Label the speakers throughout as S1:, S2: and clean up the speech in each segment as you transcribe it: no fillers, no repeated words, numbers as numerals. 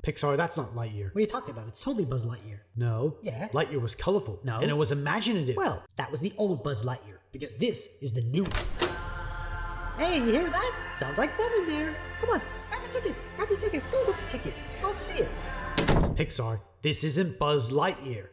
S1: Pixar, that's not Lightyear.
S2: What are you talking about? It's totally Buzz Lightyear.
S1: No.
S2: Yeah.
S1: Lightyear was colorful.
S2: No.
S1: And it was imaginative.
S2: Well, that was the old Buzz Lightyear, because this is the new one. Hey, you hear that? Sounds like fun in there. Come on, grab a ticket. Grab your ticket. Go look at the ticket. Go see it.
S1: Pixar, this isn't Buzz Lightyear.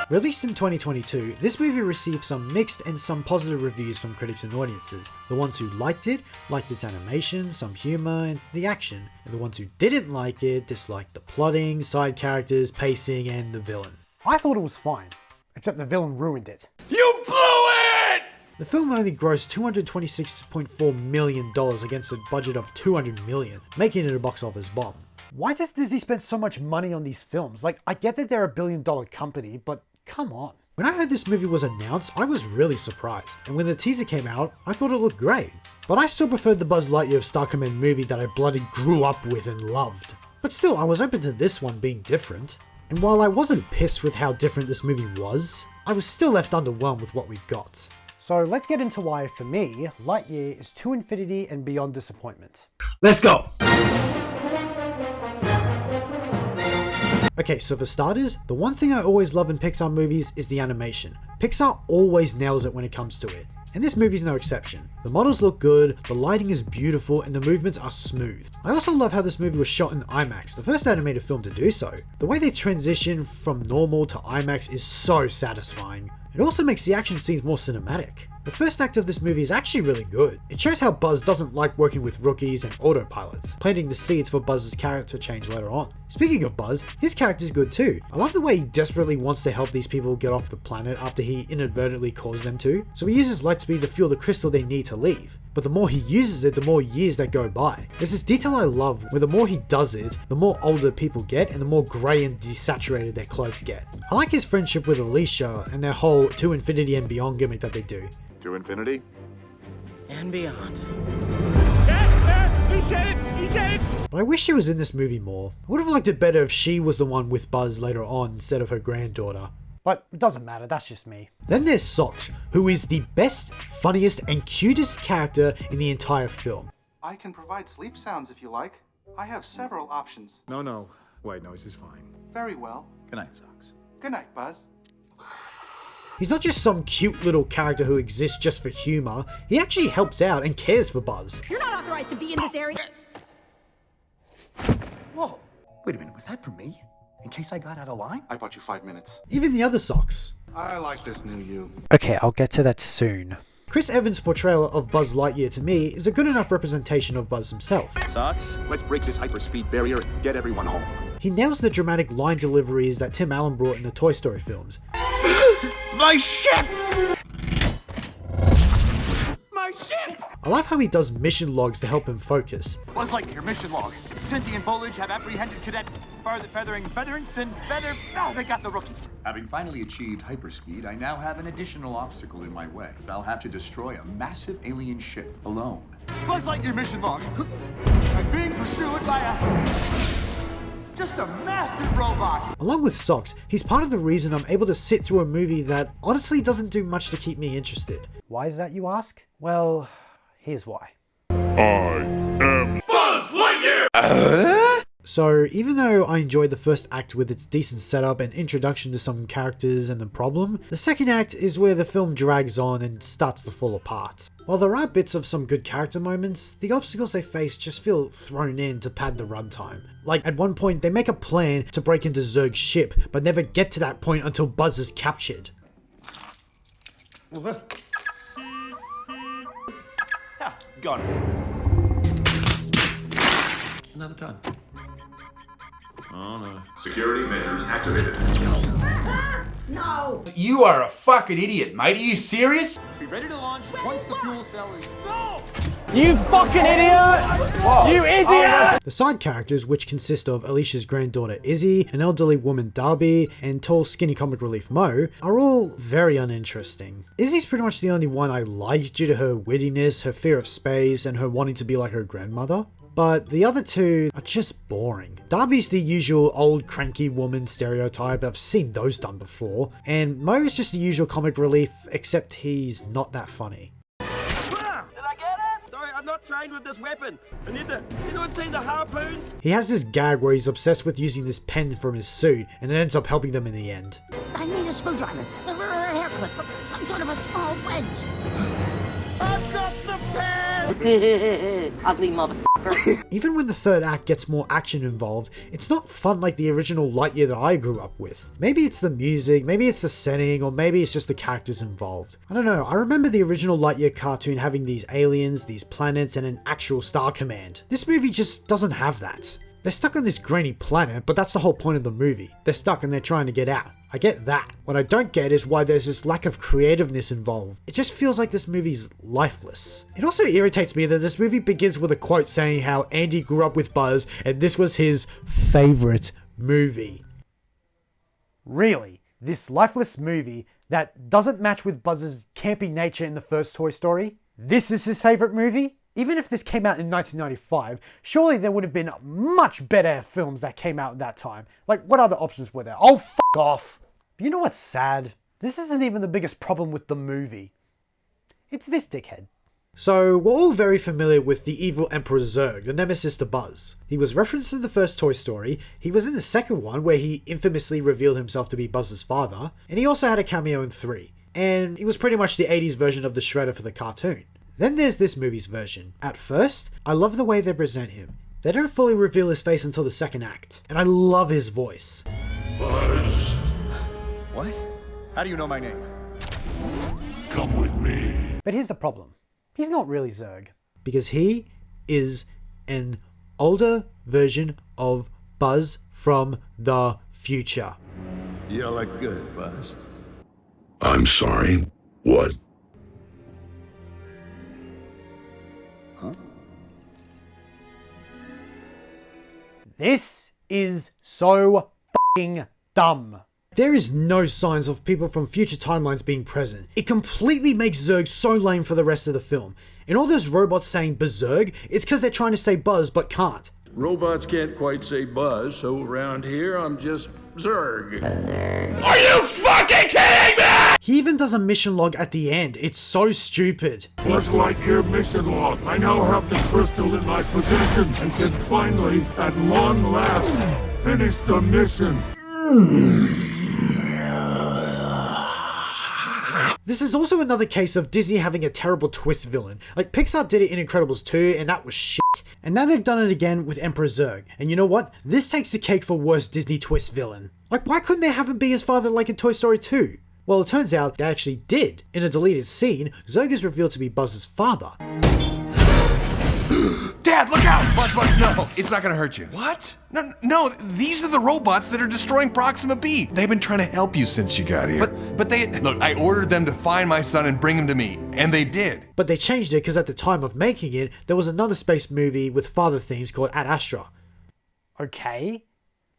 S1: Released in 2022, this movie received some mixed and some positive reviews from critics and audiences. The ones who liked its animation, some humor, and the action. And the ones who didn't like it disliked the plotting, side characters, pacing, and the villain.
S3: I thought it was fine, except the villain ruined it.
S4: You blew it!
S1: The film only grossed $226.4 million against a budget of $200 million, making it a box office bomb.
S3: Why does Disney spend so much money on these films? Like, I get that they're $1 billion company, but come on.
S1: When I heard this movie was announced, I was really surprised, and when the teaser came out, I thought it looked great. But I still preferred the Buzz Lightyear of Star Command movie that I bloody grew up with and loved. But still, I was open to this one being different. And while I wasn't pissed with how different this movie was, I was still left underwhelmed with what we got.
S3: So let's get into why, for me, Lightyear is to infinity and beyond disappointment.
S4: Let's go!
S1: Okay, so for starters, the one thing I always love in Pixar movies is the animation. Pixar always nails it when it comes to it. And this movie's no exception. The models look good, the lighting is beautiful, and the movements are smooth. I also love how this movie was shot in IMAX, the first animated film to do so. The way they transition from normal to IMAX is so satisfying. It also makes the action scenes more cinematic. The first act of this movie is actually really good. It shows how Buzz doesn't like working with rookies and autopilots, planting the seeds for Buzz's character change later on. Speaking of Buzz, his character's good too. I love the way he desperately wants to help these people get off the planet after he inadvertently caused them to, so he uses lightspeed to fuel the crystal they need to leave. But the more he uses it, the more years that go by. There's this detail I love, where the more he does it, the more older people get and the more grey and desaturated their clothes get. I like his friendship with Alicia and their whole to infinity and beyond gimmick that they do.
S4: To infinity?
S5: And beyond.
S4: He said it! He said it!
S1: But I wish she was in this movie more. I would have liked it better if she was the one with Buzz later on instead of her granddaughter.
S3: But it doesn't matter, that's just me.
S1: Then there's Socks, who is the best, funniest, and cutest character in the entire film.
S6: I can provide sleep sounds if you like. I have several options.
S4: No. White noise is fine.
S6: Very well.
S4: Good night, Socks.
S6: Good night, Buzz.
S1: He's not just some cute little character who exists just for humor, he actually helps out and cares for Buzz.
S7: You're not authorized to be in this area.
S4: Whoa! Wait a minute, was that for me? In case I got out of line?
S6: I bought you 5 minutes.
S1: Even the other Socks.
S6: I like this new you.
S3: Okay, I'll get to that soon.
S1: Chris Evans' portrayal of Buzz Lightyear to me is a good enough representation of Buzz himself.
S4: Socks, let's break this hyperspeed barrier and get everyone home.
S1: He nails the dramatic line deliveries that Tim Allen brought in the Toy Story films.
S4: My ship! My ship!
S1: I love how he does mission logs to help him focus.
S8: Buzz Lightyear, mission log. Sentient foliage have apprehended cadet Featherinson. They got the rookie.
S9: Having finally achieved hyperspeed, I now have an additional obstacle in my way. I'll have to destroy a massive alien ship alone.
S8: Buzz Lightyear, mission log. I'm being pursued by just a massive robot.
S1: Along with Socks, he's part of the reason I'm able to sit through a movie that honestly doesn't do much to keep me interested.
S3: Why is that, you ask? Well, here's why.
S4: Buzz Lightyear!
S1: So even though I enjoyed the first act with its decent setup and introduction to some characters and the problem, the second act is where the film drags on and starts to fall apart. While there are bits of some good character moments, the obstacles they face just feel thrown in to pad the runtime. Like at one point they make a plan to break into Zurg's ship, but never get to that point until Buzz is captured.
S8: Got it.
S9: Another time.
S4: Oh no.
S10: Security measures activated.
S7: No!
S11: You are a fucking idiot, mate. Are you serious?
S8: Be ready to launch once the fuel cell is go!
S3: You fucking idiot! You idiot!
S1: The side characters, which consist of Alicia's granddaughter Izzy, an elderly woman Darby, and tall skinny comic relief Mo, are all very uninteresting. Izzy's pretty much the only one I like due to her wittiness, her fear of space, and her wanting to be like her grandmother. But the other two are just boring. Darby's the usual old cranky woman stereotype, I've seen those done before, and Mo is just the usual comic relief, except he's not that funny.
S8: Did I get it? Sorry,
S7: I'm not trained with this weapon. I need the... Anyone seen the harpoons?
S1: He has this gag where he's obsessed with using this pen from his suit, and it ends up helping them in the end.
S12: I need a screwdriver, a hair clip, some sort of a small wedge.
S7: I've got the pen!
S12: Ugly motherfucker.
S1: Even when the third act gets more action involved, it's not fun like the original Lightyear that I grew up with. Maybe it's the music, maybe it's the setting, or maybe it's just the characters involved. I don't know, I remember the original Lightyear cartoon having these aliens, these planets, and an actual star command. This movie just doesn't have that. They're stuck on this grainy planet, but that's the whole point of the movie. They're stuck and they're trying to get out. I get that. What I don't get is why there's this lack of creativeness involved. It just feels like this movie's lifeless. It also irritates me that this movie begins with a quote saying how Andy grew up with Buzz and this was his favorite movie.
S3: Really? This lifeless movie that doesn't match with Buzz's campy nature in the first Toy Story? This is his favorite movie? Even if this came out in 1995, surely there would have been much better films that came out at that time. Like, what other options were there? Oh, f*** off! But you know what's sad? This isn't even the biggest problem with the movie. It's this dickhead.
S1: So, we're all very familiar with the evil Emperor Zurg, the nemesis to Buzz. He was referenced in the first Toy Story, he was in the second one where he infamously revealed himself to be Buzz's father, and he also had a cameo in 3. And he was pretty much the 80s version of the Shredder for the cartoon. Then there's this movie's version. At first, I love the way they present him. They don't fully reveal his face until the second act, and I love his voice.
S10: Buzz,
S4: What? How do you know my name?
S10: come with me.
S3: But here's the problem. He's not really Zurg.
S1: Because he is an older version of Buzz from the future.
S10: You look good, Buzz. I'm sorry. What?
S3: This is so f***ing dumb.
S1: There is no signs of people from future timelines being present. It completely makes Zurg so lame for the rest of the film. And all those robots saying Berserk, it's because they're trying to say Buzz but can't.
S13: Robots can't quite say Buzz, so around here I'm just Zurg.
S11: Are you fucking kidding me?
S1: He even does a mission log at the end. It's so stupid.
S10: Buzz Lightyear mission log. I now have the crystal in my possession and can finally, at long last, finish the mission.
S1: This is also another case of Disney having a terrible twist villain. Like, Pixar did it in Incredibles 2, and that was shit. And now they've done it again with Emperor Zurg. And you know what? This takes the cake for worst Disney twist villain. Like, why couldn't they have him be his father like in Toy Story 2? Well, it turns out they actually did. In a deleted scene, Zurg is revealed to be Buzz's father.
S11: Dad, look out! Buzz, no, it's not gonna hurt you. What? No, these are the robots that are destroying Proxima B. They've been trying to help you since you got here. But they... Look, I ordered them to find my son and bring him to me, and they did.
S1: But they changed it because at the time of making it, there was another space movie with father themes called Ad Astra.
S3: Okay.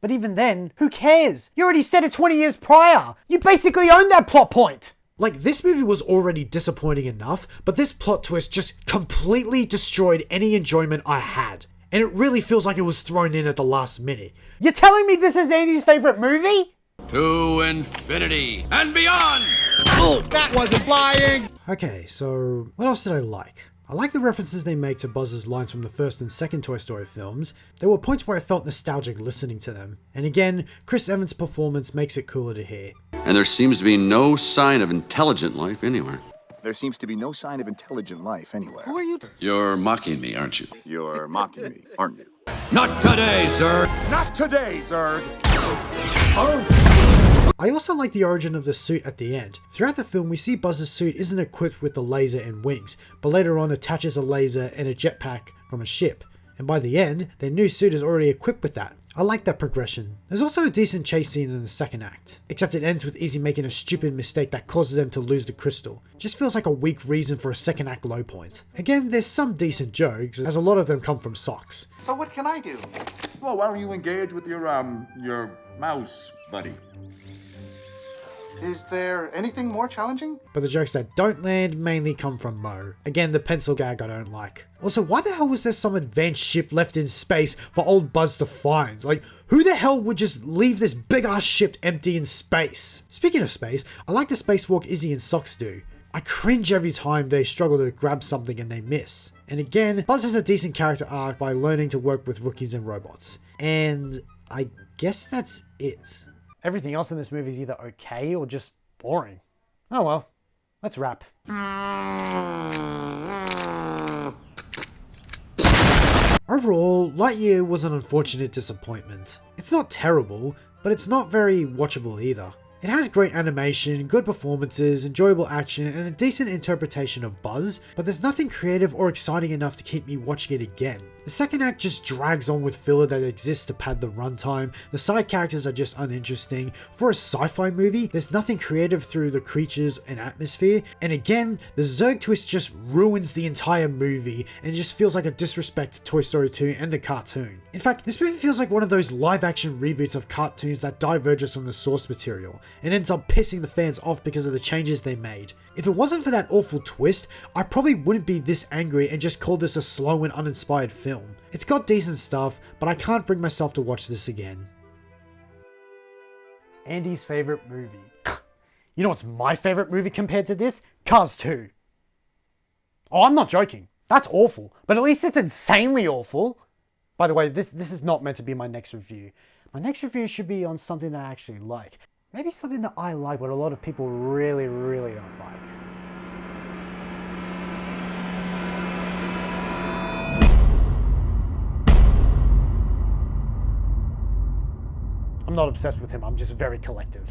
S3: But even then, who cares? You already said it 20 years prior. You basically own that plot point.
S1: Like, this movie was already disappointing enough, but this plot twist just completely destroyed any enjoyment I had. And it really feels like it was thrown in at the last minute.
S3: You're telling me this is Andy's favorite movie?
S11: To infinity and beyond!
S8: Oh, that wasn't flying!
S1: Okay, so what else did I like? I like the references they make to Buzz's lines from the first and second Toy Story films. There were points where I felt nostalgic listening to them. And again, Chris Evans' performance makes it cooler to hear.
S14: And there seems to be no sign of intelligent life anywhere.
S4: There seems to be no sign of intelligent life anywhere.
S14: Who are you? You're mocking me, aren't you?
S4: You're mocking me, aren't you?
S11: Not today, Zurg!
S8: Not today, Zurg!
S1: I also like the origin of the suit at the end. Throughout the film, we see Buzz's suit isn't equipped with the laser and wings, but later on attaches a laser and a jetpack from a ship. And by the end, their new suit is already equipped with that. I like that progression. There's also a decent chase scene in the second act, except it ends with Izzy making a stupid mistake that causes them to lose the crystal. Just feels like a weak reason for a second act low point. Again, there's some decent jokes, as a lot of them come from socks.
S6: So what can I do?
S9: Well, why don't you engage with your mouse buddy?
S6: Is there anything more challenging?
S1: But the jokes that don't land mainly come from Mo. Again, the pencil gag I don't like. Also, why the hell was there some advanced ship left in space for old Buzz to find? Like, who the hell would just leave this big ass ship empty in space? Speaking of space, I like the spacewalk Izzy and Socks do. I cringe every time they struggle to grab something and they miss. And again, Buzz has a decent character arc by learning to work with rookies and robots. And I guess that's it.
S3: Everything else in this movie is either okay or just boring. Oh well, let's wrap.
S1: Overall, Lightyear was an unfortunate disappointment. It's not terrible, but it's not very watchable either. It has great animation, good performances, enjoyable action, and a decent interpretation of Buzz, but there's nothing creative or exciting enough to keep me watching it again. The second act just drags on with filler that exists to pad the runtime, the side characters are just uninteresting. For a sci-fi movie, there's nothing creative through the creatures and atmosphere, and again, the Zurg twist just ruins the entire movie, and it just feels like a disrespect to Toy Story 2 and the cartoon. In fact, this movie feels like one of those live-action reboots of cartoons that diverges from the source material, and ends up pissing the fans off because of the changes they made. If it wasn't for that awful twist, I probably wouldn't be this angry and just call this a slow and uninspired film. It's got decent stuff, but I can't bring myself to watch this again.
S3: Andy's favorite movie. You know what's my favorite movie compared to this? Cars 2. Oh, I'm not joking. That's awful, but at least it's insanely awful. By the way, this is not meant to be my next review. My next review should be on something that I actually like. Maybe something that I like, but a lot of people really, really don't like. I'm not obsessed with him, I'm just very collective.